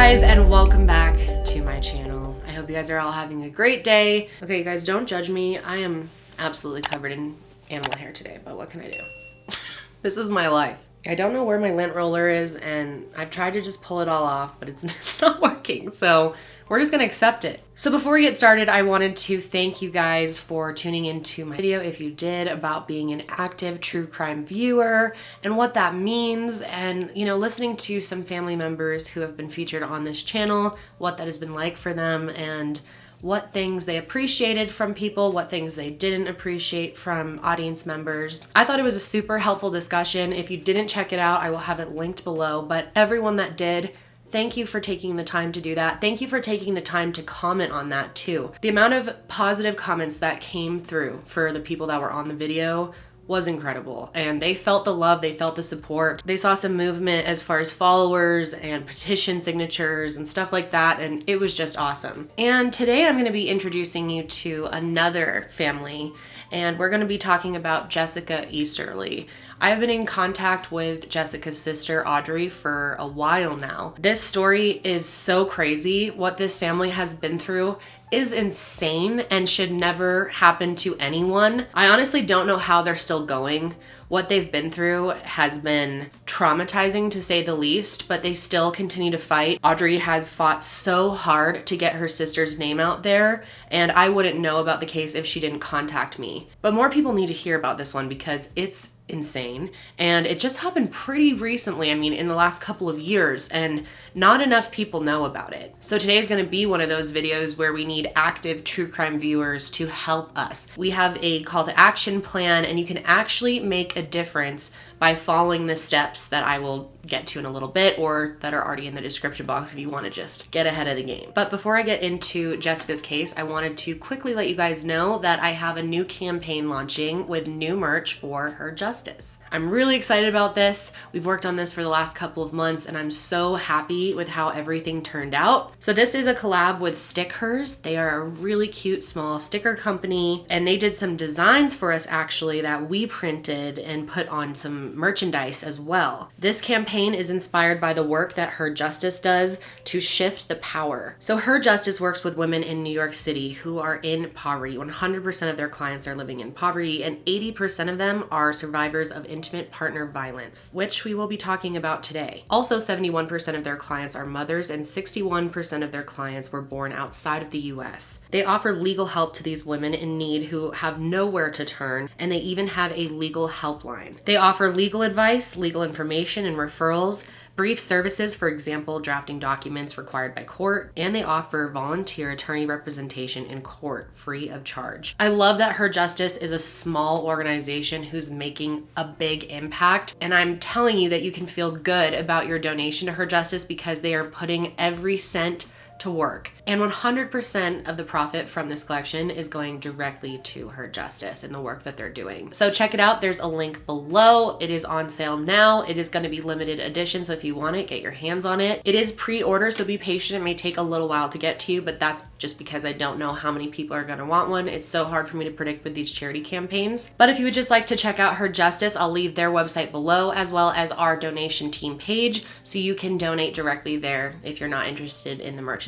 guys, and welcome back to my channel. I hope you guys are all having a great day. Okay, you guys, don't judge me. I am absolutely covered in animal hair today, but what can I do? This is my life. I don't know where my lint roller is, and I've tried to just pull it all off, but it's not working, so we're just gonna accept it. So before we get started, I wanted to thank you guys for tuning into my video, if you did, about being an active true crime viewer and what that means, and listening to some family members who have been featured on this channel, what that has been like for them, and what things they appreciated from people, what things they didn't appreciate from audience members. I thought it was a super helpful discussion. If you didn't check it out, I will have it linked below, but everyone that did, thank you for taking the time to do that. Thank you for taking the time to comment on that too. The amount of positive comments that came through for the people that were on the video was incredible, and they felt the love, they felt the support. They saw some movement as far as followers and petition signatures and stuff like that, and it was just awesome. And today I'm gonna be introducing you to another family, and we're gonna be talking about Jessica Easterly. I've been in contact with Jessica's sister, Audrey, for a while now. This story is so crazy. What this family has been through is insane and should never happen to anyone. I honestly don't know how they're still going. What they've been through has been traumatizing, to say the least, but they still continue to fight. Audrey has fought so hard to get her sister's name out there, and I wouldn't know about the case if she didn't contact me. But more people need to hear about this one because it's insane, and it just happened pretty recently. I mean, in the last couple of years, and not enough people know about it. So today is going to be one of those videos where we need active true crime viewers to help us. We have a call to action plan, and you can actually make a difference by following the steps that I will get to in a little bit, or that are already in the description box if you want to just get ahead of the game. But before I get into Jessica's case, I wanted to quickly let you guys know that I have a new campaign launching with new merch for her justice. I'm really excited about this. We've worked on this for the last couple of months, and I'm so happy with how everything turned out. So this is a collab with Stickers. They are a really cute small sticker company, and they did some designs for us actually that we printed and put on some merchandise as well. This campaign is inspired by the work that Her Justice does to shift the power. So Her Justice works with women in New York City who are in poverty. 100% of their clients are living in poverty, and 80% of them are survivors of intimate partner violence, which we will be talking about today. Also, 71% of their clients are mothers, and 61% of their clients were born outside of the US. They offer legal help to these women in need who have nowhere to turn, and they even have a legal helpline. They offer legal advice, legal information, and referrals, brief services, for example, drafting documents required by court, and they offer volunteer attorney representation in court free of charge. I love that Her Justice is a small organization who's making a big impact, and I'm telling you that you can feel good about your donation to Her Justice because they are putting every cent to work. And 100% of the profit from this collection is going directly to Her Justice and the work that they're doing. So check it out. There's a link below. It is on sale now. It is going to be limited edition, so if you want it, get your hands on it. It is pre-order, so be patient. It may take a little while to get to you, but that's just because I don't know how many people are going to want one. It's so hard for me to predict with these charity campaigns. But if you would just like to check out Her Justice, I'll leave their website below, as well as our donation team page, so you can donate directly there if you're not interested in the merchandise.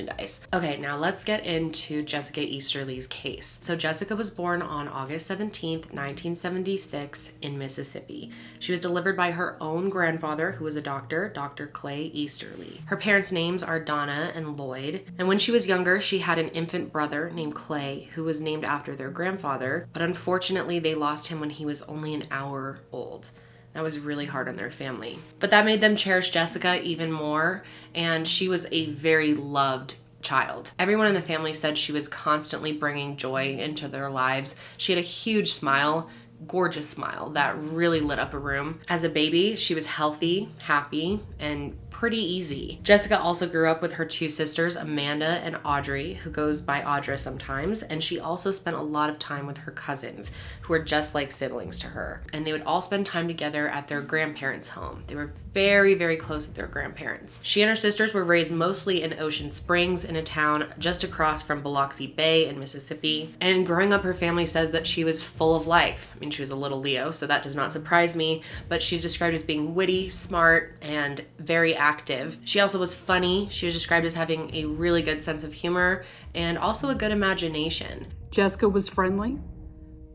Okay, now let's get into Jessica Easterly's case. So Jessica was born on August 17th, 1976 in Mississippi. She was delivered by her own grandfather, who was a doctor, Dr. Clay Easterly. Her parents' names are Donna and Lloyd, and when she was younger, she had an infant brother named Clay, who was named after their grandfather, but unfortunately they lost him when he was only an hour old. That was really hard on their family. But that made them cherish Jessica even more, and she was a very loved child. Everyone in the family said she was constantly bringing joy into their lives. She had a huge smile, gorgeous smile that really lit up a room. As a baby, she was healthy, happy, and pretty easy. Jessica also grew up with her two sisters, Amanda and Audrey, who goes by Audra sometimes, and she also spent a lot of time with her cousins, who were just like siblings to her. And they would all spend time together at their grandparents' home. They were very, very close with their grandparents. She and her sisters were raised mostly in Ocean Springs, in a town just across from Biloxi Bay in Mississippi. And growing up, her family says that she was full of life. I mean, she was a little Leo, so that does not surprise me, but she's described as being witty, smart, and very active attractive. She also was funny. She was described as having a really good sense of humor and also a good imagination. Jessica was friendly.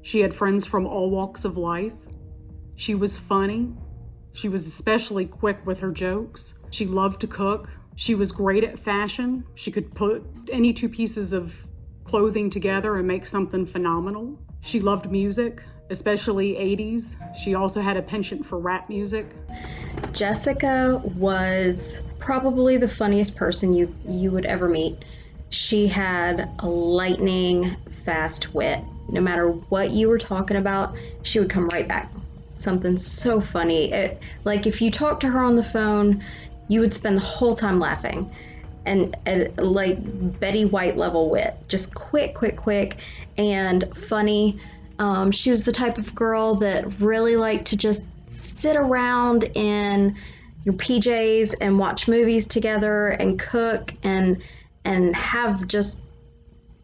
She had friends from all walks of life. She was funny. She was especially quick with her jokes. She loved to cook. She was great at fashion. She could put any two pieces of clothing together and make something phenomenal. She loved music, especially 80s. She also had a penchant for rap music. Jessica was probably the funniest person you would ever meet. She had a lightning fast wit. No matter what you were talking about, she would come right back. Something so funny. Like if you talked to her on the phone, you would spend the whole time laughing. And like Betty White level wit, just quick and funny. She was the type of girl that really liked to just sit around in your PJs and watch movies together and cook and have just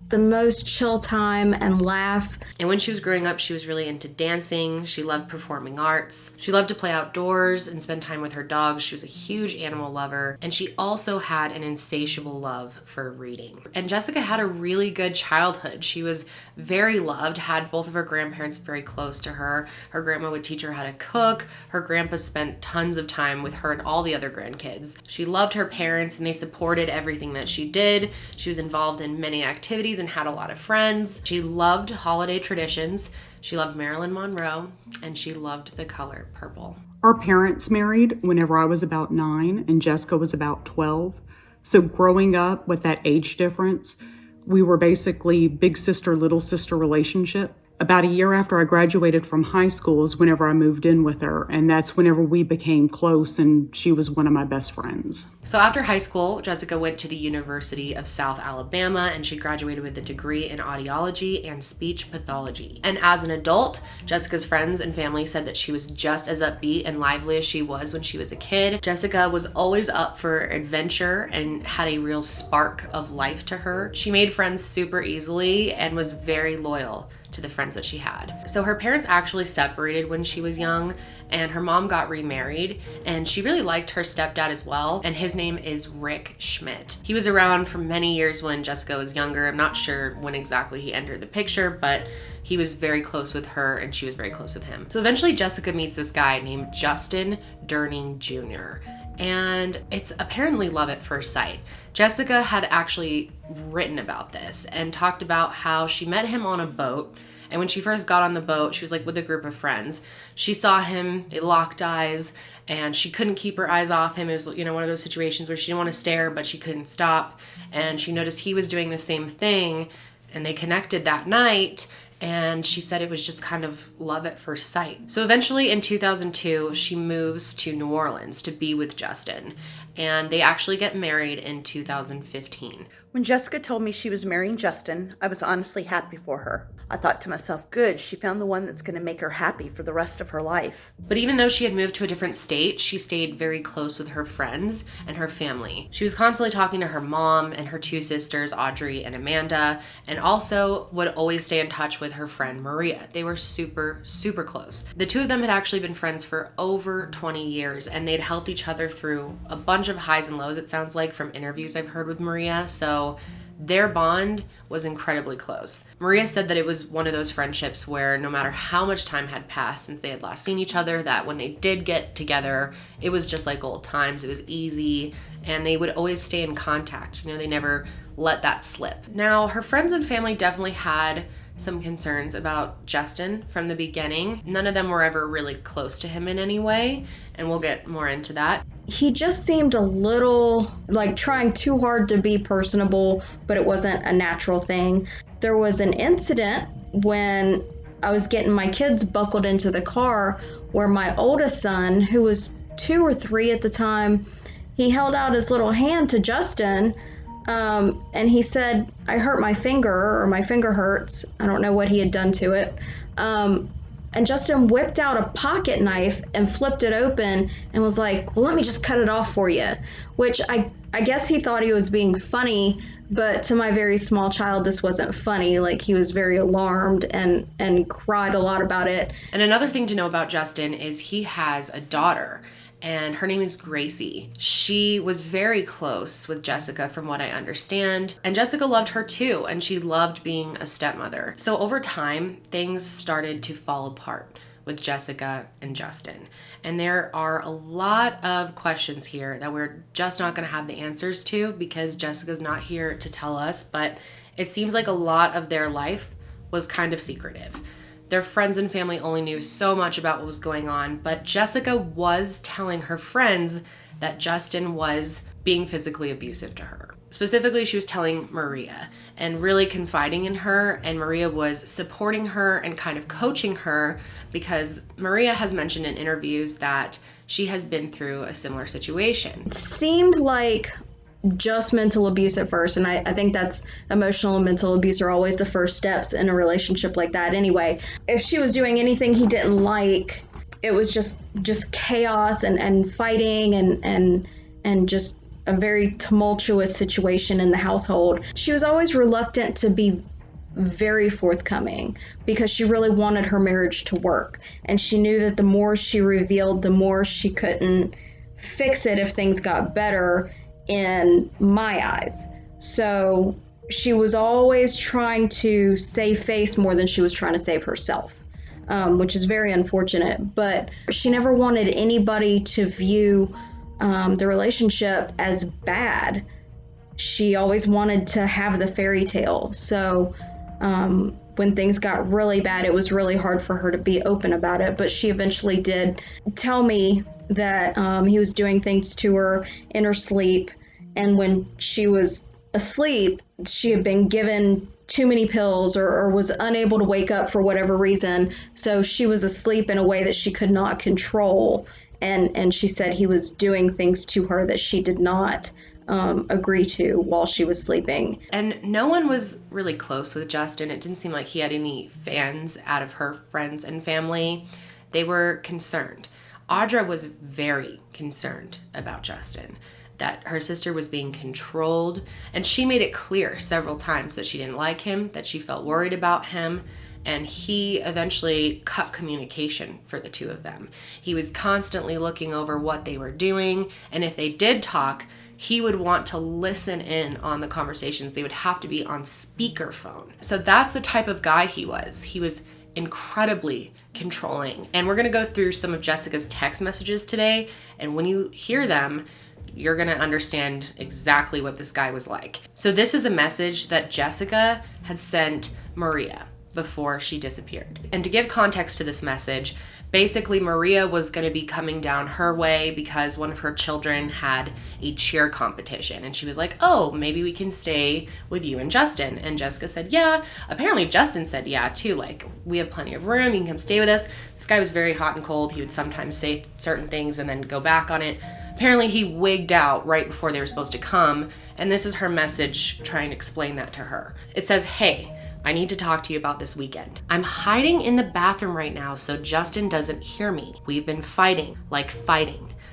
the most chill time and laugh. And when she was growing up, she was really into dancing. She loved performing arts. She loved to play outdoors and spend time with her dogs. She was a huge animal lover. And she also had an insatiable love for reading. And Jessica had a really good childhood. She was very loved, had both of her grandparents very close to her. Her grandma would teach her how to cook. Her grandpa spent tons of time with her and all the other grandkids. She loved her parents and they supported everything that she did. She was involved in many activities and had a lot of friends. She loved holiday traditions. She loved Marilyn Monroe, and she loved the color purple. Our parents married whenever I was about 9 and Jessica was about 12. So growing up with that age difference, we were basically big sister, little sister relationship. About a year after I graduated from high school is whenever I moved in with her, and that's whenever we became close, and she was one of my best friends. So after high school, Jessica went to the University of South Alabama, and she graduated with a degree in audiology and speech pathology. And as an adult, Jessica's friends and family said that she was just as upbeat and lively as she was when she was a kid. Jessica was always up for adventure and had a real spark of life to her. She made friends super easily and was very loyal to the friends that she had. So her parents actually separated when she was young, and her mom got remarried, and she really liked her stepdad as well, and his name is Rick Schmidt. He was around for many years when Jessica was younger. I'm not sure when exactly he entered the picture, but he was very close with her and she was very close with him. So eventually Jessica meets this guy named Justin Durning Jr., and it's apparently love at first sight. Jessica had actually written about this and talked about how she met him on a boat, and when she first got on the boat, she was like with a group of friends. She saw him, they locked eyes, and she couldn't keep her eyes off him. It was, you know, one of those situations where she didn't want to stare, but she couldn't stop, and she noticed he was doing the same thing, and they connected that night. And she said it was just kind of love at first sight. So eventually in 2002, she moves to New Orleans to be with Justin. And they actually get married in 2015. When Jessica told me she was marrying Justin, I was honestly happy for her. I thought to myself, good, she found the one that's going to make her happy for the rest of her life. But even though she had moved to a different state, she stayed very close with her friends and her family. She was constantly talking to her mom and her two sisters, Audrey and Amanda, and also would always stay in touch with her friend Maria. They were super, super close. The two of them had actually been friends for over 20 years, and they'd helped each other through a bunch of highs and lows, it sounds like, from interviews I've heard with Maria. So their bond was incredibly close. Maria said that it was one of those friendships where no matter how much time had passed since they had last seen each other, that when they did get together, it was just like old times. It was easy, and they would always stay in contact. You know, they never let that slip. Now, her friends and family definitely had some concerns about Justin from the beginning. None of them were ever really close to him in any way, and we'll get more into that. He just seemed a little like trying too hard to be personable, but it wasn't a natural thing. There was an incident when I was getting my kids buckled into the car where my oldest son, who was 2 or 3 at the time, he held out his little hand to Justin, and he said, "I hurt my finger," or "my finger hurts." I don't know what he had done to it. And Justin whipped out a pocket knife and flipped it open and was like, "Well, let me just cut it off for you," which I guess he thought he was being funny, but to my very small child, this wasn't funny. Like, he was very alarmed and cried a lot about it. And another thing to know about Justin is he has a daughter. and her name is Gracie. She was very close with Jessica from what I understand, and Jessica loved her too, and she loved being a stepmother. So over time, things started to fall apart with Jessica and Justin. And there are a lot of questions here that we're just not going to have the answers to because Jessica's not here to tell us, but it seems like a lot of their life was kind of secretive. Their friends and family only knew so much about what was going on, but Jessica was telling her friends that Justin was being physically abusive to her. Specifically, she was telling Maria and really confiding in her, and Maria was supporting her and kind of coaching her because Maria has mentioned in interviews that she has been through a similar situation. It seemed like just mental abuse at first, and I think that's emotional and mental abuse are always the first steps in a relationship like that anyway. If she was doing anything he didn't like, it was just chaos and fighting and just a very tumultuous situation in the household. She was always reluctant to be very forthcoming because she really wanted her marriage to work, and she knew that the more she revealed, the more she couldn't fix it if things got better in my eyes. So she was always trying to save face more than she was trying to save herself, which is very unfortunate. But she never wanted anybody to view the relationship as bad. She always wanted to have the fairy tale. So when things got really bad, it was really hard for her to be open about it. But she eventually did tell me that he was doing things to her in her sleep. And when she was asleep, she had been given too many pills or was unable to wake up for whatever reason. So she was asleep in a way that she could not control. And she said he was doing things to her that she did not agree to while she was sleeping. And no one was really close with Justin. It didn't seem like he had any fans out of her friends and family. They were concerned. Audra was very concerned about Justin, that her sister was being controlled, and she made it clear several times that she didn't like him, that she felt worried about him, and he eventually cut communication for the two of them. He was constantly looking over what they were doing, and if they did talk, he would want to listen in on the conversations. They would have to be on speakerphone. So that's the type of guy he was. He was incredibly controlling. And we're gonna go through some of Jessica's text messages today, and when you hear them, you're gonna understand exactly what this guy was like. So this is a message that Jessica had sent Maria before she disappeared. And to give context to this message, basically Maria was gonna be coming down her way because one of her children had a cheer competition, and she was like, oh, maybe we can stay with you and Justin. And Jessica said, yeah. Apparently Justin said yeah too, like, we have plenty of room, you can come stay with us. This guy was very hot and cold. He would sometimes say certain things and then go back on it. Apparently he wigged out right before they were supposed to come, and this is her message trying to explain that to her. It says, hey, I need to talk to you about this weekend. I'm hiding in the bathroom right now so Justin doesn't hear me. We've been fighting,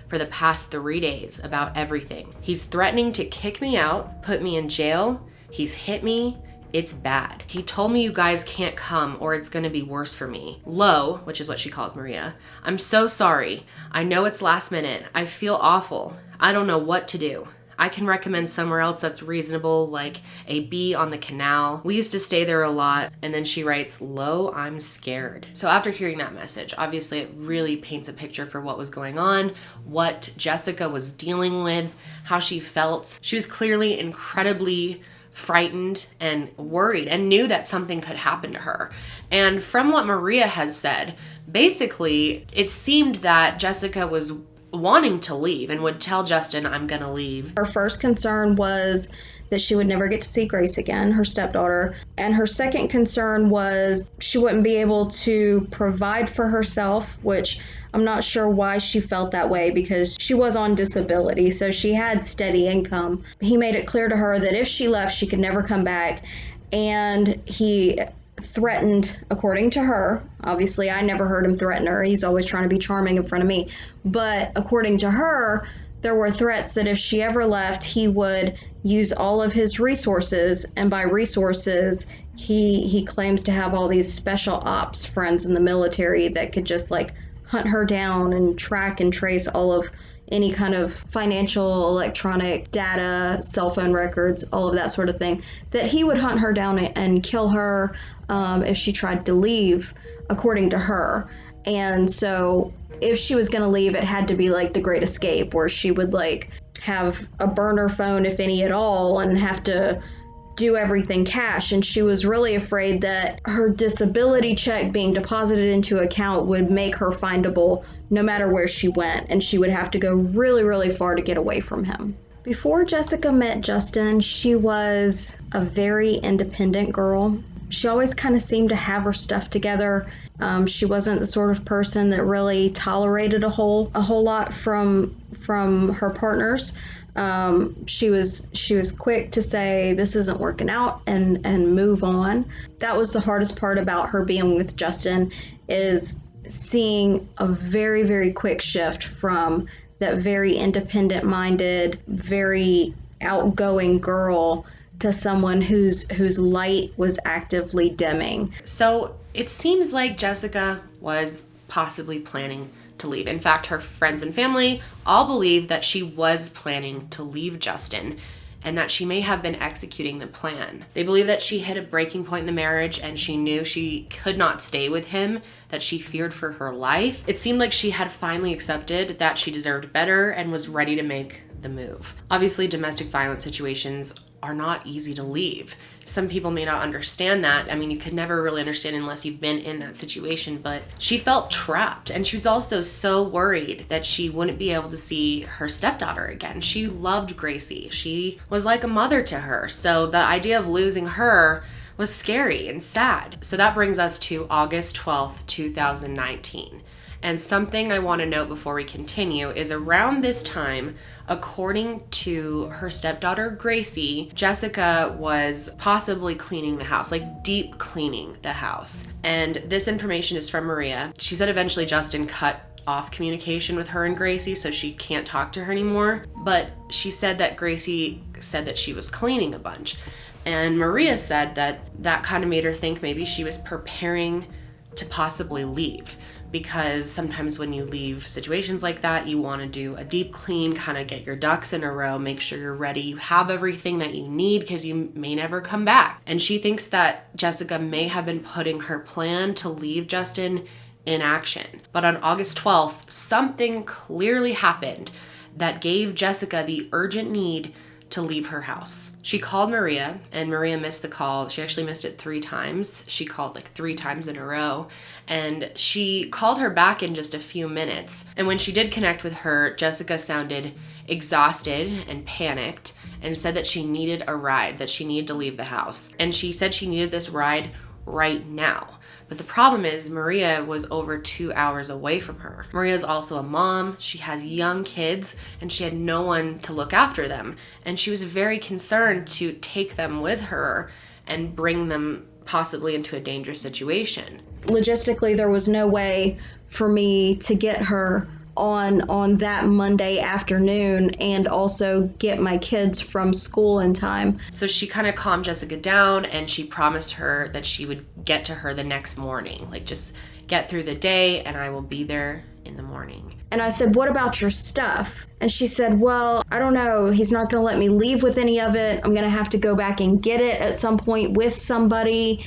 for the past 3 days about everything. He's threatening to kick me out, put me in jail. He's hit me. It's bad. He told me you guys can't come or it's gonna be worse for me. Lo, which is what she calls Maria, I'm so sorry. I know it's last minute. I feel awful. I don't know what to do. I can recommend somewhere else that's reasonable, like a B on the canal. We used to stay there a lot. And then she writes, Lo, I'm scared. So after hearing that message, obviously it really paints a picture for what was going on, what Jessica was dealing with, how she felt. She was clearly incredibly frightened and worried and knew that something could happen to her. And from what Maria has said, basically it seemed that Jessica was wanting to leave and would tell Justin, I'm gonna leave. Her first concern was that she would never get to see Grace again, her stepdaughter. And her second concern was she wouldn't be able to provide for herself, which I'm not sure why she felt that way because she was on disability, so she had steady income. He made it clear to her that if she left, she could never come back. And he threatened, according to her, obviously I never heard him threaten her. He's always trying to be charming in front of me. But according to her, there were threats that if she ever left, he would use all of his resources. And by resources, he claims to have all these special ops friends in the military that could just like hunt her down and track and trace all of any kind of financial, electronic data, cell phone records, all of that sort of thing, that he would hunt her down and kill her if she tried to leave, according to her. And so if she was going to leave, it had to be like The Great Escape, where she would like have a burner phone, if any at all, and have to do everything cash. And she was really afraid that her disability check being deposited into account would make her findable no matter where she went, and she would have to go really, really far to get away from him. Before Jessica met Justin, she was a very independent girl. She always kind of seemed to have her stuff together. She wasn't the sort of person that really tolerated a whole lot from her partners. She was quick to say this isn't working out and move on. That was the hardest part about her being with Justin, is seeing a very, very quick shift from that very independent minded, very outgoing girl to someone whose light was actively dimming. So it seems like Jessica was possibly planning to leave. In fact, her friends and family all believe that she was planning to leave Justin and that she may have been executing the plan. They believe that she hit a breaking point in the marriage and she knew she could not stay with him, that she feared for her life. It seemed like she had finally accepted that she deserved better and was ready to make the move. Obviously, domestic violence situations are not easy to leave. Some people may not understand that. I mean, you could never really understand unless you've been in that situation, but she felt trapped, and she was also so worried that she wouldn't be able to see her stepdaughter again. She loved Gracie. She was like a mother to her, so the idea of losing her was scary and sad. So that brings us to August 12th, 2019. And something I want to note before we continue is around this time, according to her stepdaughter Gracie, Jessica was possibly cleaning the house, like deep cleaning the house. And this information is from Maria. She said eventually Justin cut off communication with her and Gracie, so she can't talk to her anymore. But she said that Gracie said that she was cleaning a bunch. And Maria said that that kind of made her think maybe she was preparing to possibly leave, because sometimes when you leave situations like that, you want to do a deep clean, kind of get your ducks in a row, make sure you're ready, you have everything that you need, because you may never come back. And she thinks that Jessica may have been putting her plan to leave Justin in action. But on August 12th, something clearly happened that gave Jessica the urgent need to leave her house. She called Maria, and Maria missed the call. She actually missed it 3 times. She called like 3 times in a row, and she called her back in just a few minutes. And when she did connect with her, Jessica sounded exhausted and panicked and said that she needed a ride, that she needed to leave the house. And she said she needed this ride right now. But the problem is Maria was over 2 hours away from her. Maria is also a mom. She has young kids, and she had no one to look after them. And she was very concerned to take them with her and bring them possibly into a dangerous situation. Logistically, there was no way for me to get her on that Monday afternoon and also get my kids from school in time. So she kind of calmed Jessica down, and she promised her that she would get to her the next morning. Like, just get through the day and I will be there in the morning. And I said, what about your stuff? And she said, well, I don't know. He's not going to let me leave with any of it. I'm going to have to go back and get it at some point with somebody.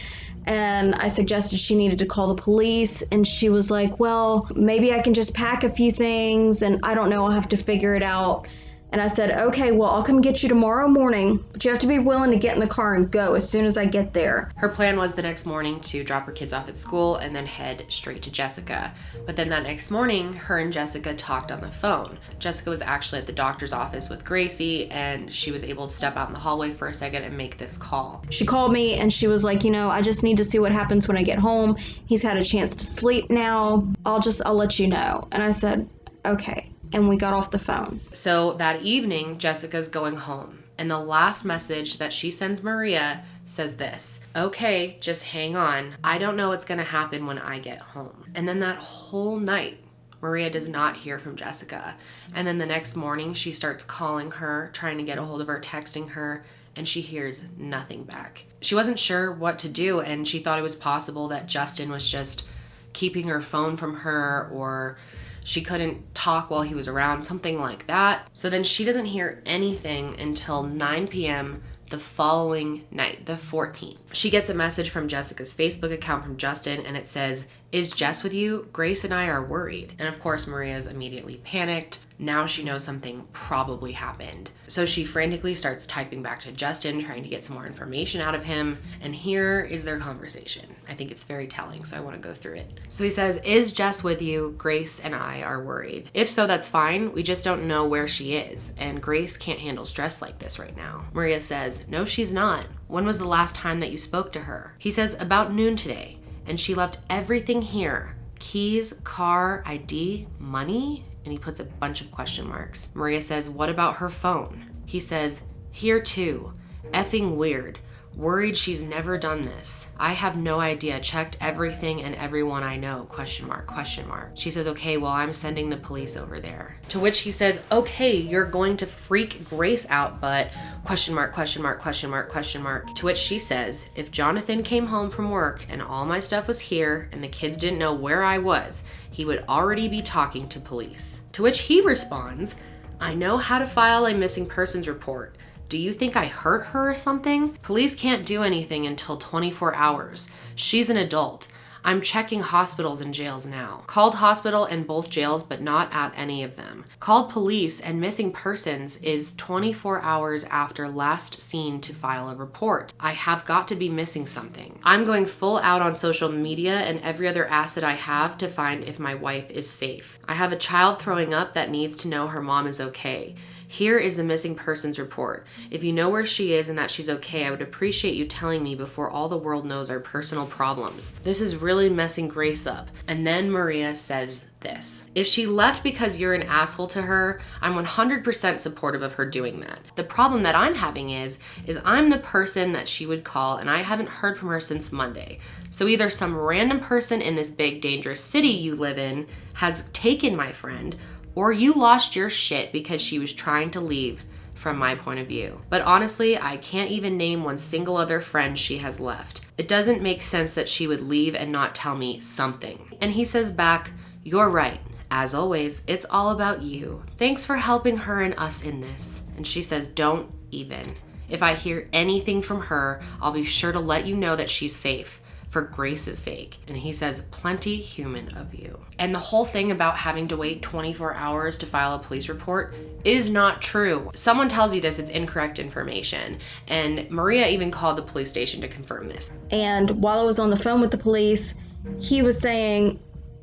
And I suggested she needed to call the police, and she was like, well, maybe I can just pack a few things, and I don't know, I'll have to figure it out. And I said, okay, well, I'll come get you tomorrow morning, but you have to be willing to get in the car and go as soon as I get there. Her plan was the next morning to drop her kids off at school and then head straight to Jessica. But then that next morning, her and Jessica talked on the phone. Jessica was actually at the doctor's office with Gracie, and she was able to step out in the hallway for a second and make this call. She called me and she was like, I just need to see what happens when I get home. He's had a chance to sleep now. I'll let you know. And I said, okay. And we got off the phone. So that evening, Jessica's going home, and the last message that she sends Maria says this: okay, just hang on. I don't know what's gonna happen when I get home. And then that whole night, Maria does not hear from Jessica. And then the next morning, she starts calling her, trying to get a hold of her, texting her, and she hears nothing back. She wasn't sure what to do, and she thought it was possible that Justin was just keeping her phone from her, or she couldn't talk while he was around, something like that. So then she doesn't hear anything until 9 p.m. the following night, the 14th. She gets a message from Jessica's Facebook account from Justin, and it says, "Is Jess with you? Grace and I are worried." And of course, Maria's immediately panicked. Now she knows something probably happened. So she frantically starts typing back to Justin, trying to get some more information out of him. And here is their conversation. I think it's very telling, so I want to go through it. So he says, "Is Jess with you? Grace and I are worried. If so, that's fine. We just don't know where she is. And Grace can't handle stress like this right now." Maria says, "No, she's not. When was the last time that you spoke to her?" He says, "About noon today. And she left everything here. Keys, car, ID, money?" And he puts a bunch of question marks. Maria says, "What about her phone?" He says, "Here too. Effing weird. Worried she's never done this. I have no idea. Checked everything and everyone I know. Question mark, question mark." She says, "Okay, well, I'm sending the police over there." To which he says, "Okay, you're going to freak Grace out, but question mark, question mark, question mark, question mark." To which she says, "If Jonathan came home from work and all my stuff was here and the kids didn't know where I was, he would already be talking to police." To which he responds, "I know how to file a missing persons report. Do you think I hurt her or something? Police can't do anything until 24 hours. She's an adult. I'm checking hospitals and jails now. Called hospital and both jails, but not at any of them. Called police and missing persons is 24 hours after last seen to file a report. I have got to be missing something. I'm going full out on social media and every other asset I have to find if my wife is safe. I have a child throwing up that needs to know her mom is okay. Here is the missing persons report. If you know where she is and that she's okay, I would appreciate you telling me before all the world knows our personal problems. This is really messing Grace up." And then Maria says this: "If she left because you're an asshole to her, I'm 100% supportive of her doing that. The problem that I'm having is I'm the person that she would call, and I haven't heard from her since Monday. So either some random person in this big dangerous city you live in has taken my friend, or you lost your shit because she was trying to leave, from my point of view. But honestly, I can't even name one single other friend she has left. It doesn't make sense that she would leave and not tell me something." And he says back, "You're right. As always, it's all about you. Thanks for helping her and us in this." And she says, "Don't even. If I hear anything from her, I'll be sure to let you know that she's safe. For Grace's sake." And he says, "Plenty human of you." And the whole thing about having to wait 24 hours to file a police report is not true. Someone tells you this, it's incorrect information. And Maria even called the police station to confirm this. And while I was on the phone with the police, he was saying,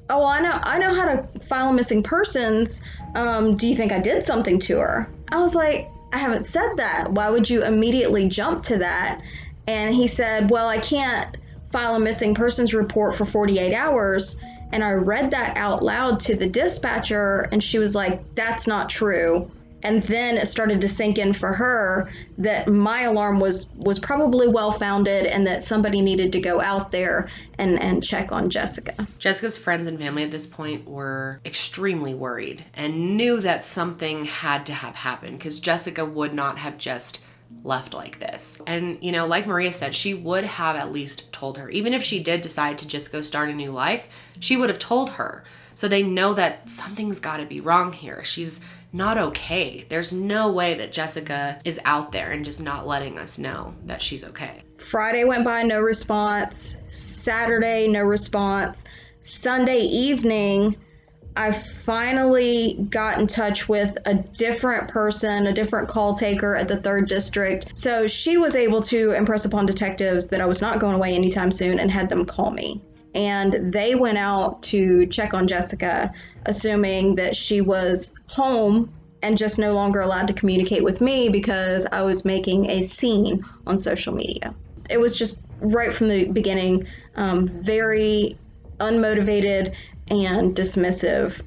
"Oh, I know how to file missing persons. Do you think I did something to her?" I was like, "I haven't said that. Why would you immediately jump to that?" And he said, "Well, I can't file a missing persons report for 48 hours. And I read that out loud to the dispatcher, and she was like, "That's not true." And then it started to sink in for her that my alarm was probably well-founded and that somebody needed to go out there and check on Jessica. Jessica's friends and family at this point were extremely worried and knew that something had to have happened because Jessica would not have just left like this. And, you know, like Maria said, she would have at least told her. Even if she did decide to just go start a new life, she would have told her. So they know that something's got to be wrong here. She's not okay. There's no way that Jessica is out there and just not letting us know that she's okay. Friday went by, no response. Saturday, no response. Sunday evening, I finally got in touch with a different person, a different call taker at the 3rd District. So she was able to impress upon detectives that I was not going away anytime soon and had them call me. And they went out to check on Jessica, assuming that she was home and just no longer allowed to communicate with me because I was making a scene on social media. It was just right from the beginning, very unmotivated and dismissive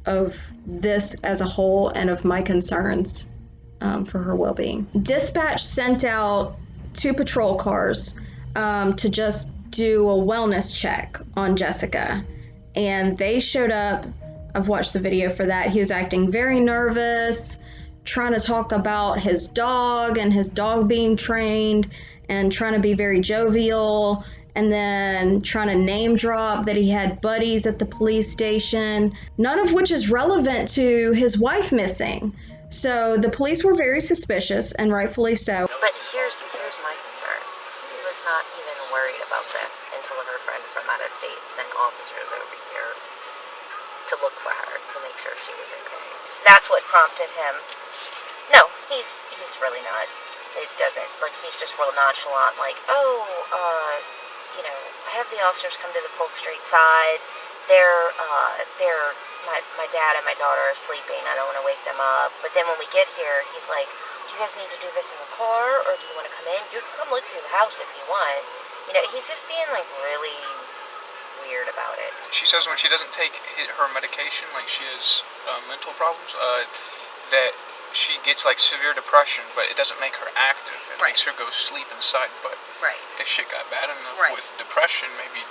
of this as a whole and of my concerns for her well-being. Dispatch sent out 2 patrol cars to just do a wellness check on Jessica, and they showed up. I've watched the video for that. He was acting very nervous, trying to talk about his dog and his dog being trained and trying to be very jovial and then trying to name drop that he had buddies at the police station, none of which is relevant to his wife missing. So the police were very suspicious, and rightfully so. But here's my concern. He was not even worried about this until her friend from out of state sent officers over here to look for her, to make sure she was okay. That's what prompted him. No, he's really not. It doesn't, like, he's just real nonchalant, like, I have the officers come to the Polk Street side. My dad and my daughter are sleeping. I don't want to wake them up. But then when we get here, he's like, do you guys need to do this in the car, or do you want to come in? You can come look through the house if you want. He's just being, like, really weird about it. She says when she doesn't take her medication, like she has mental problems, that she gets, like, severe depression, but it doesn't make her active. It makes her go sleep inside. But if shit got bad enough with depression, maybe,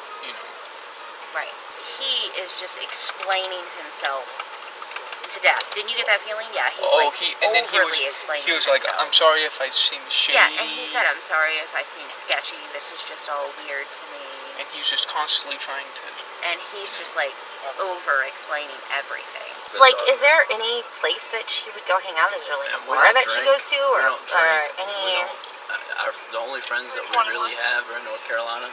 Right. He is just explaining himself to death. Didn't you get that feeling? Yeah, he's overly explaining He was himself. like, I'm sorry if I seem shady. Yeah, and he said, I'm sorry if I seem sketchy. This is just all weird to me. And he's just constantly trying to... And he's just, like, over-explaiing everything. Like, is there any place that she would go hang out? Is there, like, a bar that she goes to? Or any... The only friends that we really have are in North Carolina.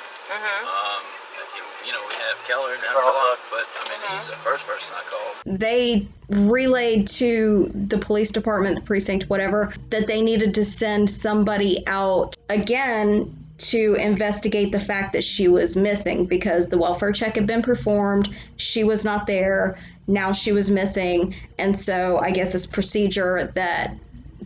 We have Keller down the block, but he's the first person I called. They relayed to the police department, the precinct, whatever, that they needed to send somebody out again to investigate the fact that she was missing, because the welfare check had been performed, she was not there, now she was missing, and so I guess it's procedure that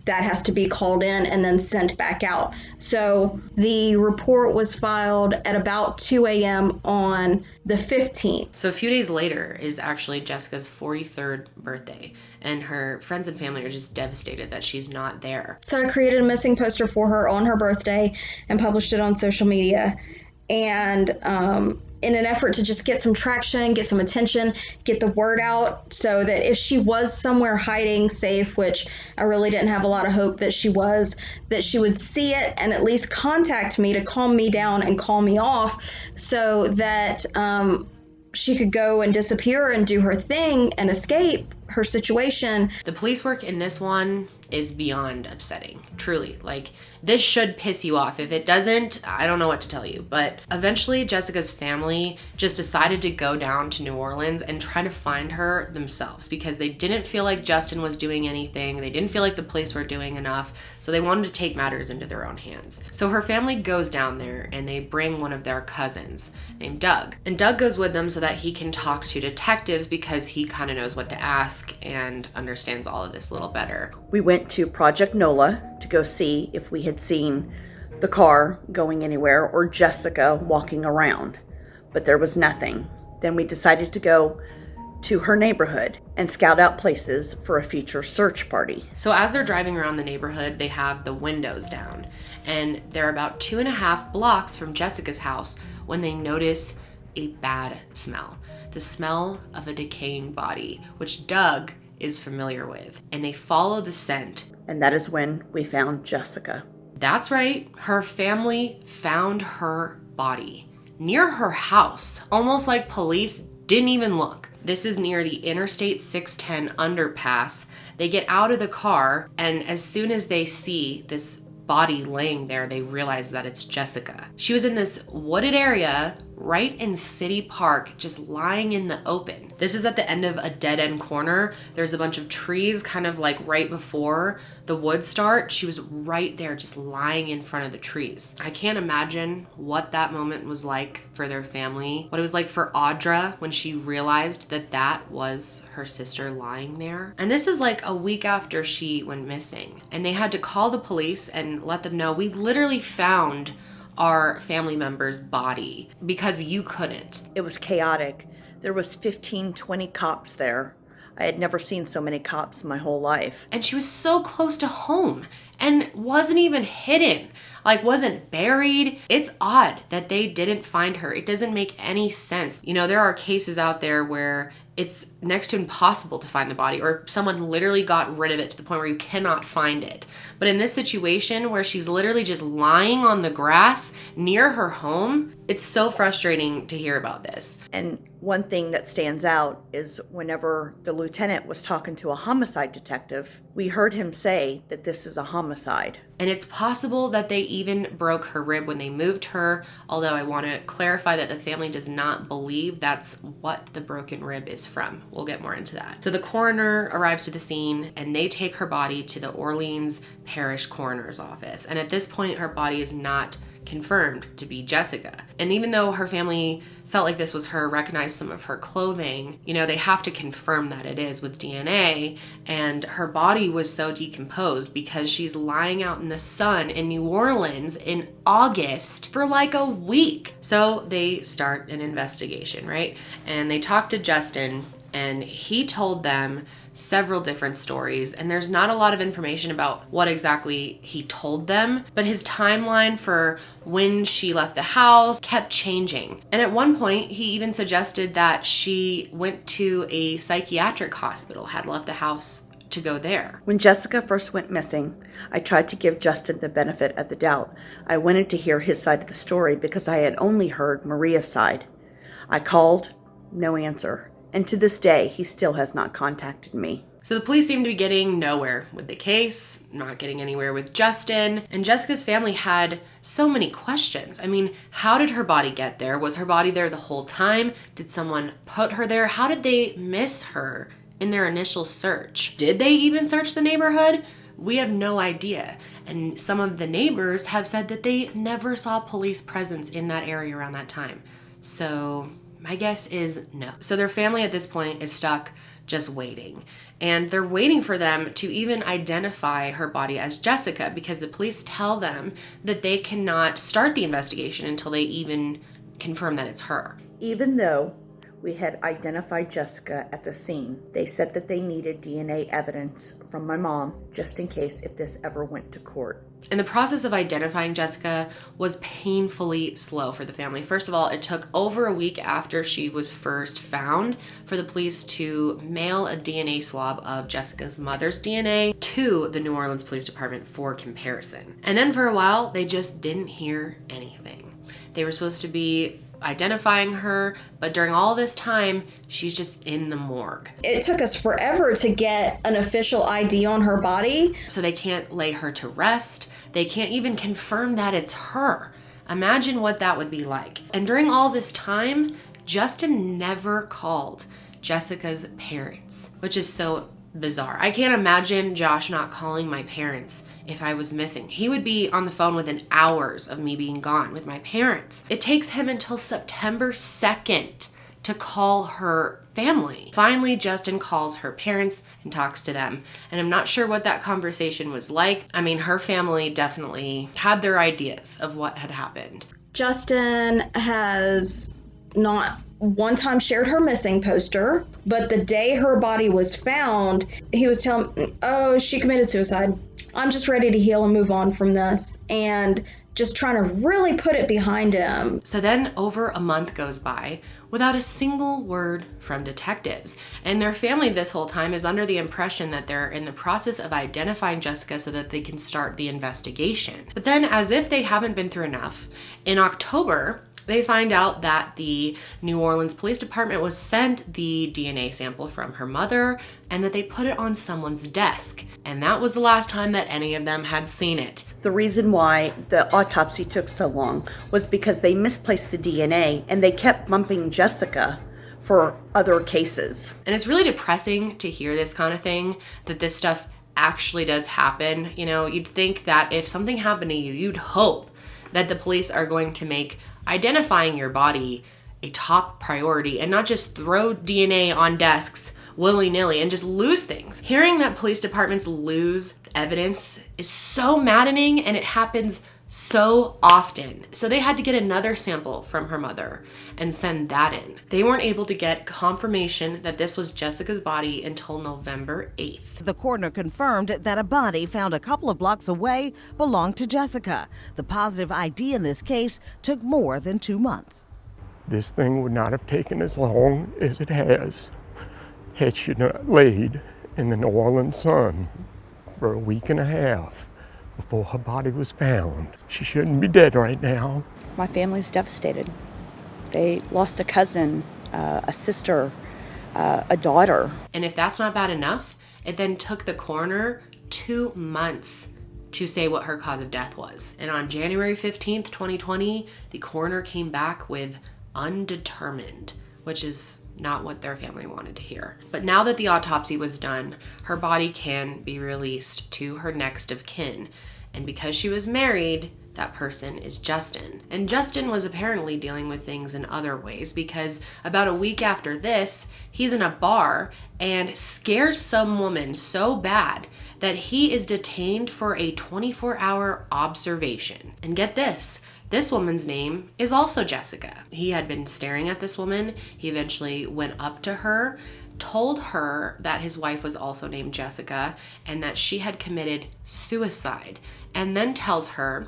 has to be called in and then sent back out. So the report was filed at about 2 a.m. on the 15th. So a few days later is actually Jessica's 43rd birthday, and her friends and family are just devastated that she's not there. So I created a missing poster for her on her birthday and published it on social media. And in an effort to just get some traction, get some attention, get the word out, so that if she was somewhere hiding safe, which I really didn't have a lot of hope that she was, that she would see it and at least contact me to calm me down and call me off, so that she could go and disappear and do her thing and escape her situation. The police work in this one is beyond upsetting, truly. Like, this should piss you off. If it doesn't, I don't know what to tell you. But eventually Jessica's family just decided to go down to New Orleans and try to find her themselves, because they didn't feel like Justin was doing anything. They didn't feel like the police were doing enough. So they wanted to take matters into their own hands. So her family goes down there and they bring one of their cousins named Doug. And Doug goes with them so that he can talk to detectives, because he kind of knows what to ask and understands all of this a little better. We went to Project NOLA to go see if we had seen the car going anywhere or Jessica walking around, but there was nothing. Then we decided to go to her neighborhood and scout out places for a future search party. So as they're driving around the neighborhood, they have the windows down, and they're about 2.5 blocks from Jessica's house when they notice a bad smell. The smell of a decaying body, which Doug is familiar with, and they follow the scent. And that is when we found Jessica. That's right, her family found her body near her house, almost like police didn't even look. This is near the Interstate 610 underpass. They get out of the car, and as soon as they see this body laying there, they realize that it's Jessica. She was in this wooded area right in City Park, just lying in the open. This is at the end of a dead-end corner. There's a bunch of trees kind of like right before the woods start. She was right there, just lying in front of the trees. I can't imagine what that moment was like for their family, what it was like for Audra when she realized that that was her sister lying there. And this is like a week after she went missing, and they had to call the police and let them know, we literally found our family member's body, because you couldn't. It was chaotic. There was 15, 20 cops there. I had never seen so many cops in my whole life. And she was so close to home and wasn't even hidden, like wasn't buried. It's odd that they didn't find her. It doesn't make any sense. You know, there are cases out there where it's next to impossible to find the body, or someone literally got rid of it to the point where you cannot find it. But in this situation where she's literally just lying on the grass near her home, it's so frustrating to hear about this. And one thing that stands out is whenever the lieutenant was talking to a homicide detective, we heard him say that this is a homicide. And it's possible that they even broke her rib when they moved her, although I want to clarify that the family does not believe that's what the broken rib is from. We'll get more into that. So the coroner arrives to the scene and they take her body to the Orleans Parish Coroner's office. And at this point, her body is not confirmed to be Jessica. And even though her family felt like this was her, recognized some of her clothing, you know, they have to confirm that it is with DNA. And her body was so decomposed because she's lying out in the sun in New Orleans in August for like a week. So they start an investigation, right? And they talk to Justin, and he told them several different stories, and there's not a lot of information about what exactly he told them, but his timeline for when she left the house kept changing. And at one point, he even suggested that she went to a psychiatric hospital, had left the house to go there. When Jessica first went missing, I tried to give Justin the benefit of the doubt. I wanted to hear his side of the story because I had only heard Maria's side. I called, no answer. And to this day, he still has not contacted me. So the police seem to be getting nowhere with the case, not getting anywhere with Justin, and Jessica's family had so many questions. I mean, how did her body get there? Was her body there the whole time? Did someone put her there? How did they miss her in their initial search? Did they even search the neighborhood? We have no idea. And some of the neighbors have said that they never saw police presence in that area around that time. So my guess is no. So their family at this point is stuck just waiting. And they're waiting for them to even identify her body as Jessica, because the police tell them that they cannot start the investigation until they even confirm that it's her. Even though we had identified Jessica at the scene, they said that they needed DNA evidence from my mom just in case if this ever went to court. And the process of identifying Jessica was painfully slow for the family. First of all, it took over a week after she was first found for the police to mail a DNA swab of Jessica's mother's DNA to the New Orleans Police Department for comparison. And then for a while, they just didn't hear anything. They were supposed to be identifying her, but during all this time, she's just in the morgue. It took us forever to get an official ID on her body. So they can't lay her to rest. They can't even confirm that it's her. Imagine what that would be like. And during all this time, Justin never called Jessica's parents, which is so bizarre. I can't imagine Josh not calling my parents if I was missing. He would be on the phone within hours of me being gone with my parents. It takes him until September 2nd to call her family. Finally, Justin calls her parents and talks to them. And I'm not sure what that conversation was like. I mean, her family definitely had their ideas of what had happened. Justin has not one time shared her missing poster, but the day her body was found, he was telling me, oh, she committed suicide. I'm just ready to heal and move on from this, and just trying to really put it behind him. So then over a month goes by without a single word from detectives. And their family this whole time is under the impression that they're in the process of identifying Jessica so that they can start the investigation. But then, as if they haven't been through enough, in October, they find out that the New Orleans Police Department was sent the DNA sample from her mother and that they put it on someone's desk. And that was the last time that any of them had seen it. The reason why the autopsy took so long was because they misplaced the DNA and they kept bumping Jessica for other cases. And it's really depressing to hear this kind of thing, that this stuff actually does happen. You know, you'd think that if something happened to you, you'd hope that the police are going to make identifying your body a top priority and not just throw DNA on desks willy-nilly and just lose things. Hearing that police departments lose evidence is so maddening, and it happens so often. So they had to get another sample from her mother and send that in. They weren't able to get confirmation that this was Jessica's body until November 8th. The coroner confirmed that a body found a couple of blocks away belonged to Jessica. The positive ID in this case took more than 2 months. This thing would not have taken as long as it has had she not laid in the New Orleans sun for a week and a half before her body was found. She shouldn't be dead right now. My family's devastated. They lost a cousin, a sister, a daughter. And if that's not bad enough, it then took the coroner 2 months to say what her cause of death was. And on January 15th, 2020, the coroner came back with undetermined, which is not what their family wanted to hear. But now that the autopsy was done, her body can be released to her next of kin. And because she was married, that person is Justin. And Justin was apparently dealing with things in other ways, because about a week after this, he's in a bar and scares some woman so bad that he is detained for a 24-hour observation. And get this woman's name is also Jessica. He had been staring at this woman. He eventually went up to her, told her that his wife was also named Jessica and that she had committed suicide, and then tells her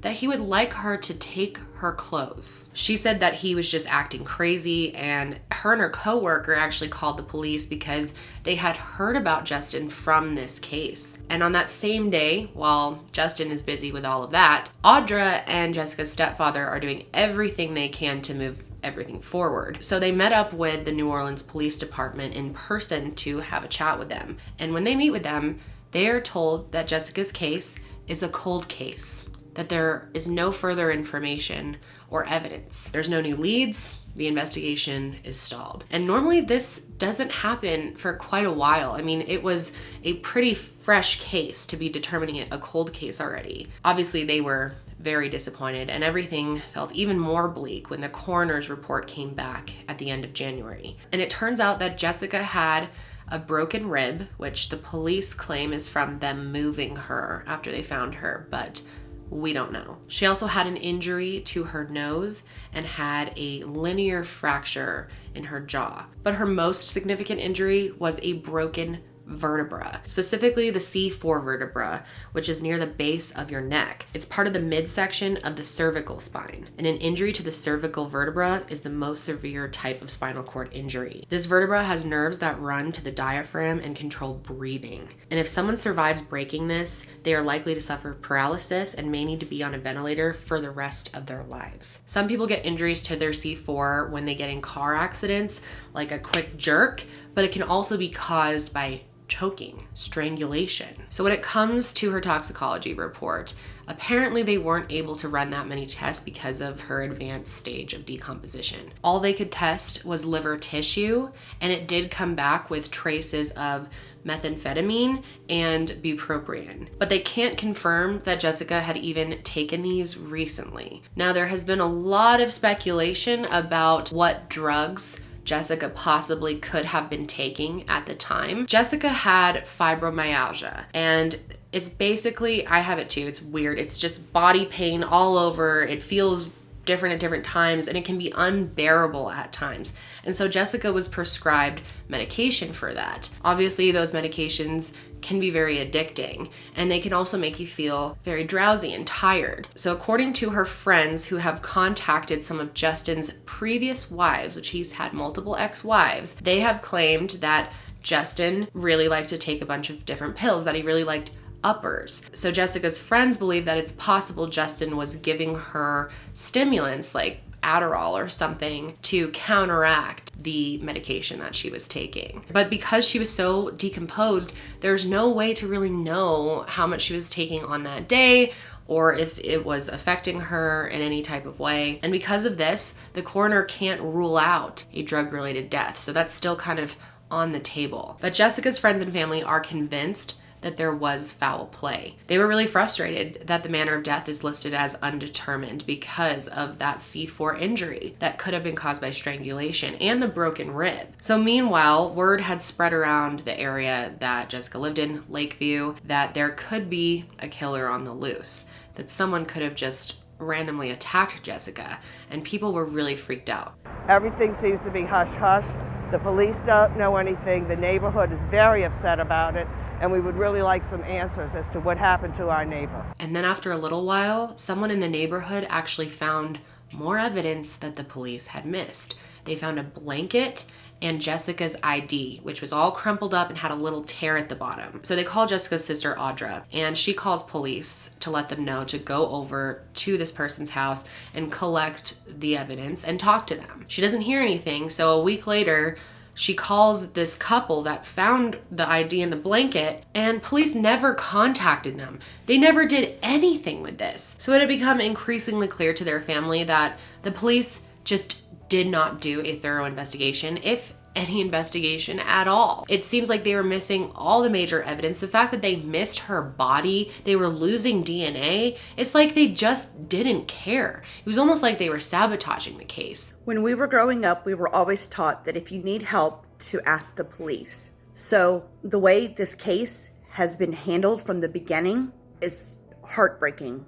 that he would like her to take her clothes. She said that he was just acting crazy, and her coworker actually called the police because they had heard about Justin from this case. And on that same day, while Justin is busy with all of that, Audra and Jessica's stepfather are doing everything they can to move everything forward. So they met up with the New Orleans Police Department in person to have a chat with them. And when they meet with them, they are told that Jessica's case is a cold case, that there is no further information or evidence. There's no new leads. The investigation is stalled. And normally this doesn't happen for quite a while. I mean, it was a pretty fresh case to be determining it a cold case already. Obviously, they were very disappointed, and everything felt even more bleak when the coroner's report came back at the end of January. And it turns out that Jessica had a broken rib, which the police claim is from them moving her after they found her, but we don't know. She also had an injury to her nose and had a linear fracture in her jaw. But her most significant injury was a broken vertebra, specifically the C4 vertebra, which is near the base of your neck. It's part of the midsection of the cervical spine, and an injury to the cervical vertebra is the most severe type of spinal cord injury. This vertebra has nerves that run to the diaphragm and control breathing. And if someone survives breaking this, they are likely to suffer paralysis and may need to be on a ventilator for the rest of their lives. Some people get injuries to their C4 when they get in car accidents, like a quick jerk, but it can also be caused by choking, strangulation. So when it comes to her toxicology report, apparently they weren't able to run that many tests because of her advanced stage of decomposition. All they could test was liver tissue, and it did come back with traces of methamphetamine and bupropion. But they can't confirm that Jessica had even taken these recently. Now, there has been a lot of speculation about what drugs Jessica possibly could have been taking at the time. Jessica had fibromyalgia, and it's basically, I have it too, it's weird. It's just body pain all over. It feels different at different times, and it can be unbearable at times. And so Jessica was prescribed medication for that. Obviously, those medications can be very addicting, and they can also make you feel very drowsy and tired. So according to her friends who have contacted some of Justin's previous wives, which he's had multiple ex-wives, they have claimed that Justin really liked to take a bunch of different pills, that he really liked uppers. So Jessica's friends believe that it's possible Justin was giving her stimulants like Adderall or something to counteract the medication that she was taking. But because she was so decomposed, there's no way to really know how much she was taking on that day or if it was affecting her in any type of way. And because of this, the coroner can't rule out a drug-related death. So that's still kind of on the table. But Jessica's friends and family are convinced that there was foul play. They were really frustrated that the manner of death is listed as undetermined because of that C4 injury that could have been caused by strangulation and the broken rib. So meanwhile, word had spread around the area that Jessica lived in, Lakeview, that there could be a killer on the loose. that someone could have just randomly attacked Jessica, and people were really freaked out. Everything seems to be hush-hush. The police don't know anything. The neighborhood is very upset about it, and we would really like some answers as to what happened to our neighbor. And then after a little while, someone in the neighborhood actually found more evidence that the police had missed. They found a blanket and Jessica's ID, which was all crumpled up and had a little tear at the bottom. So they call Jessica's sister Audra, and she calls police to let them know to go over to this person's house and collect the evidence and talk to them. She doesn't hear anything, so a week later, she calls this couple that found the ID in the blanket, and police never contacted them. They never did anything with this. So it had become increasingly clear to their family that the police just did not do a thorough investigation, if any investigation at all. It seems like they were missing all the major evidence. The fact that they missed her body, they were losing DNA, it's like they just didn't care. It was almost like they were sabotaging the case. When we were growing up, we were always taught that if you need help, to ask the police. So the way this case has been handled from the beginning is heartbreaking.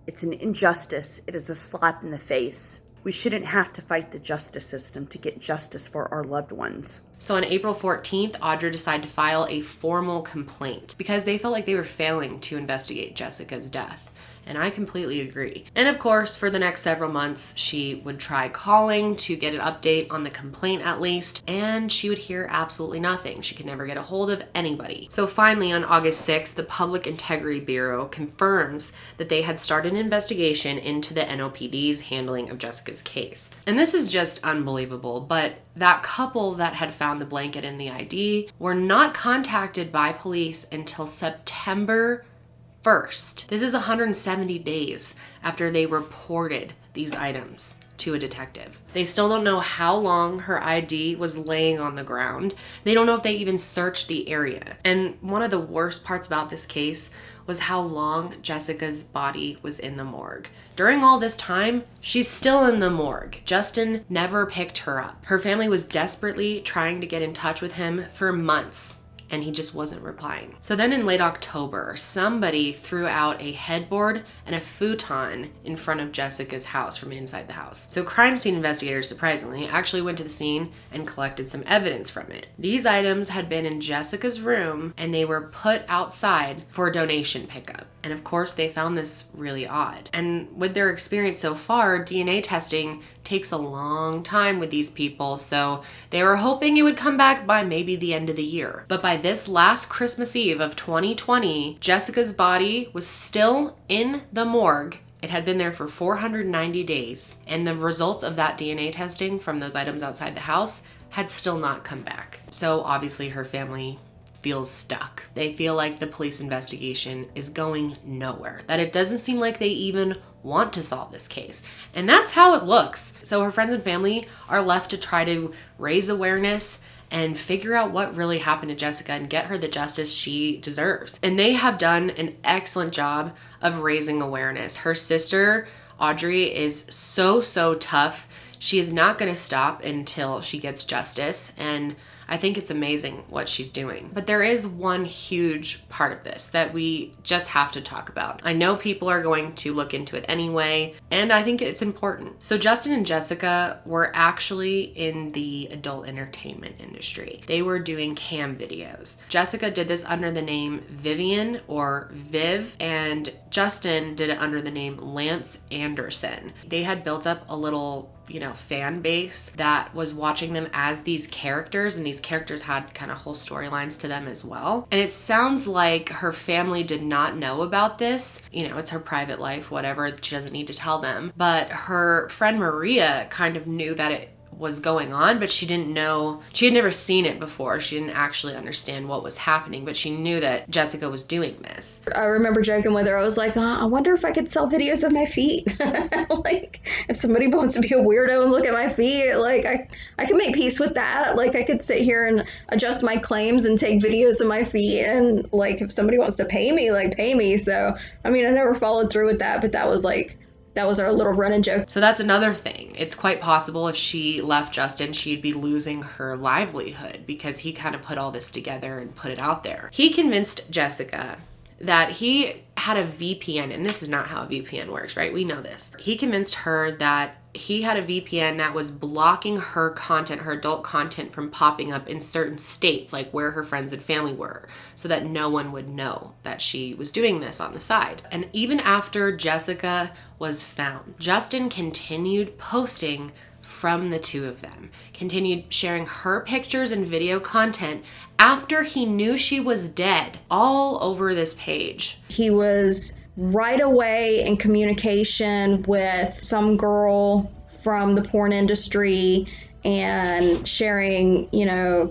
It's an injustice. It is a slap in the face. We shouldn't have to fight the justice system to get justice for our loved ones. So on April 14th, Audra decided to file a formal complaint because they felt like they were failing to investigate Jessica's death. And I completely agree. And of course, for the next several months, she would try calling to get an update on the complaint at least, and she would hear absolutely nothing. She could never get a hold of anybody. So finally, on August 6th, the Public Integrity Bureau confirms that they had started an investigation into the NOPD's handling of Jessica's case. And this is just unbelievable, but that couple that had found the blanket and the ID were not contacted by police until September 1st. This is 170 days after they reported these items to a detective. They still don't know how long her ID was laying on the ground. They don't know if they even searched the area. And one of the worst parts about this case was how long Jessica's body was in the morgue. During all this time, she's still in the morgue. Justin never picked her up. Her family was desperately trying to get in touch with him for months, and he just wasn't replying. So then in late October, somebody threw out a headboard and a futon in front of Jessica's house from inside the house. So crime scene investigators, surprisingly, actually went to the scene and collected some evidence from it. These items had been in Jessica's room and they were put outside for donation pickup. And of course, they found this really odd. And with their experience so far, DNA testing takes a long time with these people, so they were hoping it would come back by maybe the end of the year. But by this last Christmas Eve of 2020, Jessica's body was still in the morgue. It had been there for 490 days, and the results of that DNA testing from those items outside the house had still not come back. So obviously her family feels stuck. They feel like the police investigation is going nowhere, that it doesn't seem like they even want to solve this case. And that's how it looks. So her friends and family are left to try to raise awareness and figure out what really happened to Jessica and get her the justice she deserves. And they have done an excellent job of raising awareness. Her sister, Audrey, is so tough. She is not going to stop until she gets justice, and I think it's amazing what she's doing. But there is one huge part of this that we just have to talk about. I know people are going to look into it anyway, and I think it's important. So Justin and Jessica were actually in the adult entertainment industry. They were doing cam videos. Jessica did this under the name Vivian or Viv, and Justin did it under the name Lance Anderson. They had built up a little fan base that was watching them as these characters, and these characters had kind of whole storylines to them as well. And it sounds like her family did not know about this. It's her private life, whatever, she doesn't need to tell them. But her friend Maria kind of knew that it was going on, but she didn't know, she had never seen it before. She didn't actually understand what was happening, but she knew that Jessica was doing this. I remember joking with her. I was like, I wonder if I could sell videos of my feet. Like, if somebody wants to be a weirdo and look at my feet, like, I could make peace with that. Like, I could sit here and adjust my claims and take videos of my feet, and like, if somebody wants to pay me, like, pay me. So, I mean, I never followed through with that, but that was our little running joke. So that's another thing. It's quite possible if she left Justin, she'd be losing her livelihood because he kind of put all this together and put it out there. He convinced Jessica that he had a VPN, and this is not how a VPN works, right? We know this. He convinced her that he had a VPN that was blocking her content, her adult content, from popping up in certain states, like where her friends and family were, so that no one would know that she was doing this on the side. And even after Jessica was found, Justin continued posting from the two of them, continued sharing her pictures and video content after he knew she was dead all over this page. He was right away in communication with some girl from the porn industry and sharing,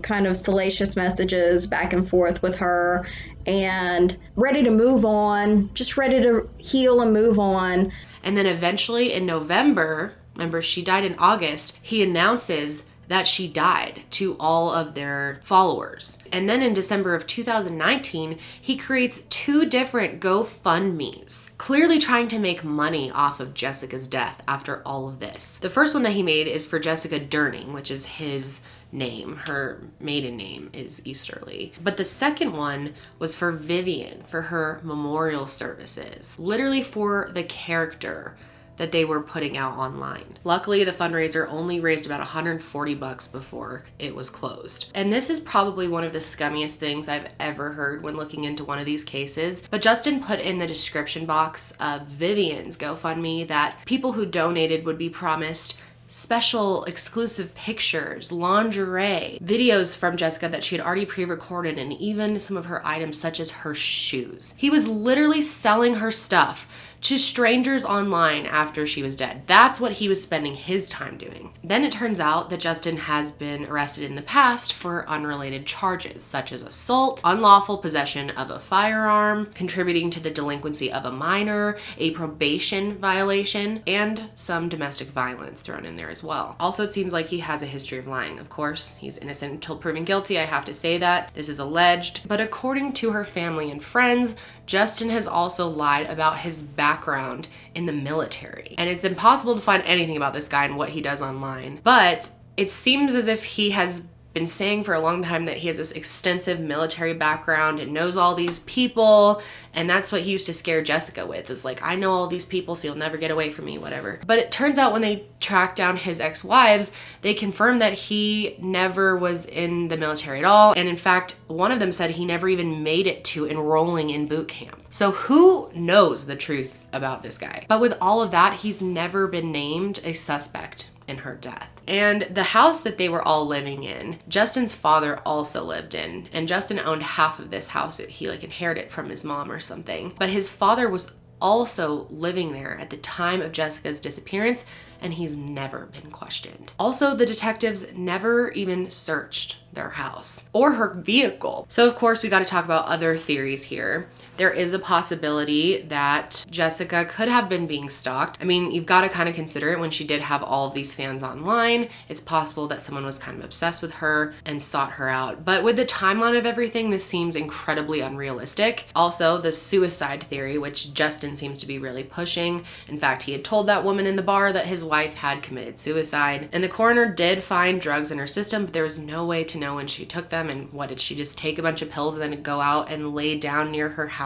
kind of salacious messages back and forth with her, and ready to move on, just ready to heal and move on. And then eventually in November, remember she died in August, he announces that she died to all of their followers. And then in December of 2019, he creates 2 different GoFundMes, clearly trying to make money off of Jessica's death after all of this. The first one that he made is for Jessica Durning, which is his name. Her maiden name is Easterly. But the second one was for Vivian, for her memorial services, literally for the character that they were putting out online. Luckily, the fundraiser only raised about $140 before it was closed. And this is probably one of the scummiest things I've ever heard when looking into one of these cases. But Justin put in the description box of Vivian's GoFundMe that people who donated would be promised special exclusive pictures, lingerie, videos from Jessica that she had already pre-recorded, and even some of her items such as her shoes. He was literally selling her stuff to strangers online after she was dead. That's what he was spending his time doing. Then it turns out that Justin has been arrested in the past for unrelated charges, such as assault, unlawful possession of a firearm, contributing to the delinquency of a minor, a probation violation, and some domestic violence thrown in there as well. Also, it seems like he has a history of lying. Of course, he's innocent until proven guilty. I have to say that. This is alleged. But according to her family and friends, Justin has also lied about his background in the military. And it's impossible to find anything about this guy and what he does online. But it seems as if he has been saying for a long time that he has this extensive military background and knows all these people, and that's what he used to scare Jessica with, is like, I know all these people, so you'll never get away from me, whatever. But it turns out when they tracked down his ex-wives, they confirmed that he never was in the military at all, and in fact, one of them said he never even made it to enrolling in boot camp. So who knows the truth about this guy? But with all of that, he's never been named a suspect in her death. And the house that they were all living in, Justin's father also lived in, and Justin owned half of this house. He inherited from his mom or something. But his father was also living there at the time of Jessica's disappearance, and he's never been questioned. Also, the detectives never even searched their house or her vehicle. So of course we got to talk about other theories here. There is a possibility that Jessica could have been being stalked. I mean, you've got to kind of consider it when she did have all of these fans online. It's possible that someone was kind of obsessed with her and sought her out. But with the timeline of everything, this seems incredibly unrealistic. Also, the suicide theory, which Justin seems to be really pushing. In fact, he had told that woman in the bar that his wife had committed suicide. And the coroner did find drugs in her system, but there was no way to know when she took them. And what, did she just take a bunch of pills and then go out and lay down near her house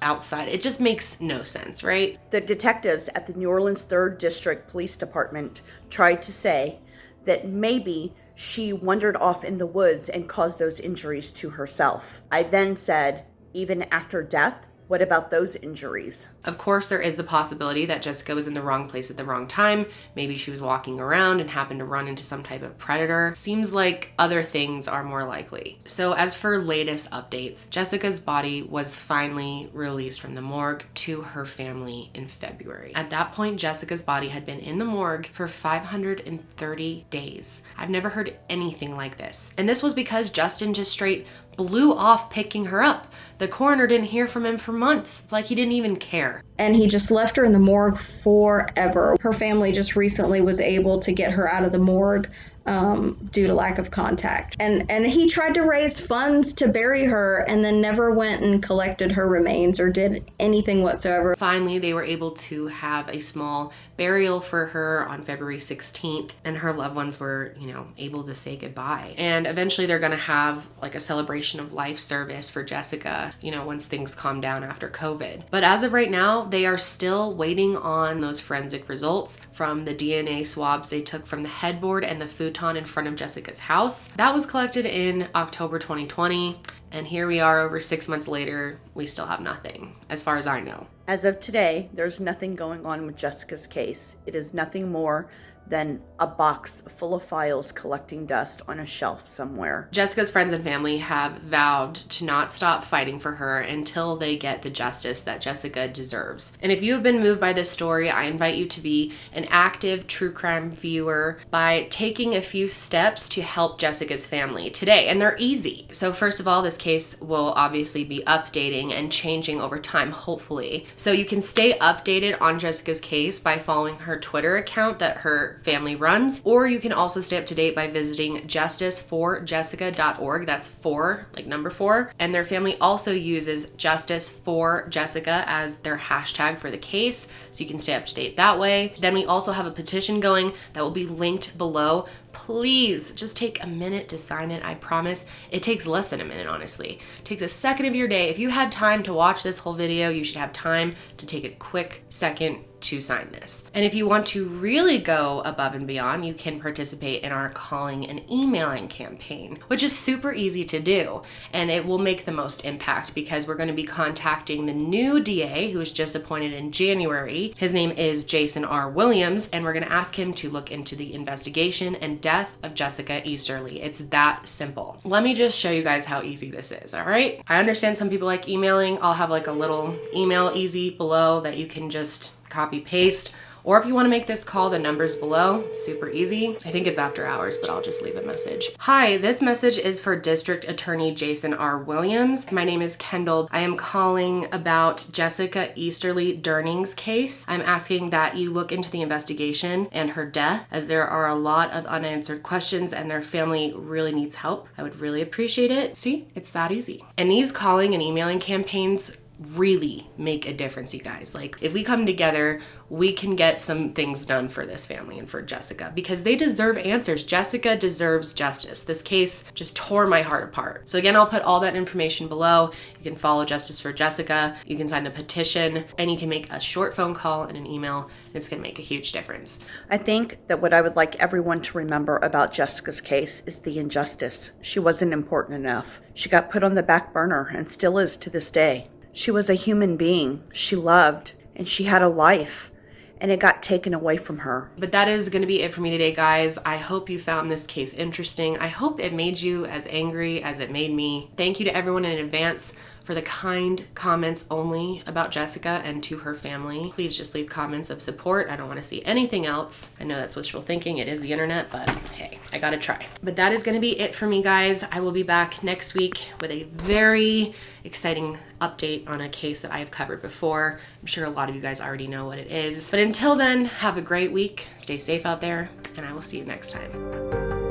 outside? It just makes no sense, right? The detectives at the New Orleans 3rd District Police Department tried to say that maybe she wandered off in the woods and caused those injuries to herself. I then said, even after death, what about those injuries? Of course, there is the possibility that Jessica was in the wrong place at the wrong time. Maybe she was walking around and happened to run into some type of predator. Seems like other things are more likely. So as for latest updates, Jessica's body was finally released from the morgue to her family in February. At that point, Jessica's body had been in the morgue for 530 days. I've never heard anything like this. And this was because Justin just straight blew off picking her up. The coroner didn't hear from him for months. It's like he didn't even care. And he just left her in the morgue forever. Her family just recently was able to get her out of the morgue due to lack of contact. And he tried to raise funds to bury her and then never went and collected her remains or did anything whatsoever. Finally, they were able to have a small burial for her on February 16th, and her loved ones were, able to say goodbye. And eventually they're gonna have like a celebration of life service for Jessica, once things calm down after COVID. But as of right now, they are still waiting on those forensic results from the DNA swabs they took from the headboard and the futon in front of Jessica's house. That was collected in October 2020. And here we are over 6 months later, we still have nothing, as far as I know. As of today, there's nothing going on with Jessica's case. It is nothing more than a box full of files collecting dust on a shelf somewhere. Jessica's friends and family have vowed to not stop fighting for her until they get the justice that Jessica deserves. And if you have been moved by this story, I invite you to be an active true crime viewer by taking a few steps to help Jessica's family today. And they're easy. So first of all, this case will obviously be updating and changing over time, hopefully. So you can stay updated on Jessica's case by following her Twitter account that her family runs, or you can also stay up to date by visiting justiceforjessica.org. That's 4, like number 4. And their family also uses Justice for Jessica as their hashtag for the case, so you can stay up to date that way. Then we also have a petition going that will be linked below. Please just take a minute to sign it. I promise it takes less than a minute, honestly. It takes a second of your day. If you had time to watch this whole video, you should have time to take a quick second to sign this. And if you want to really go above and beyond, you can participate in our calling and emailing campaign, which is super easy to do. And it will make the most impact because we're going to be contacting the new DA who was just appointed in January. His name is Jason R. Williams, and we're going to ask him to look into the investigation and death of Jessica Easterly. It's that simple. Let me just show you guys how easy this is, all right? I understand some people like emailing. I'll have like a little email easy below that you can just copy paste, or if you want to make this call, the number's below. Super easy. I think it's after hours, but I'll just leave a message. Hi, this message is for District Attorney Jason R. Williams. My name is Kendall. I am calling about Jessica Easterly Durning's case. I'm asking that you look into the investigation and her death, as there are a lot of unanswered questions and their family really needs help. I would really appreciate it. See, it's that easy. And these calling and emailing campaigns really make a difference, you guys. Like, if we come together, we can get some things done for this family and for Jessica, because they deserve answers. Jessica deserves justice. This case just tore my heart apart. So again, I'll put all that information below. You can follow Justice for Jessica, you can sign the petition, and you can make a short phone call and an email, and it's gonna make a huge difference. I think that what I would like everyone to remember about Jessica's case is the injustice. She wasn't important enough. She got put on the back burner and still is to this day. She was a human being. She loved, and she had a life, and it got taken away from her. But that is going to be it for me today, guys. I hope you found this case interesting. I hope it made you as angry as it made me. Thank you to everyone in advance for the kind comments only about Jessica and to her family. Please just leave comments of support. I don't want to see anything else. I know that's wishful thinking. It is the internet, but hey, I gotta try. But that is gonna be it for me, guys. I will be back next week with a very exciting update on a case that I have covered before. I'm sure a lot of you guys already know what it is. But until then, have a great week. Stay safe out there, and I will see you next time.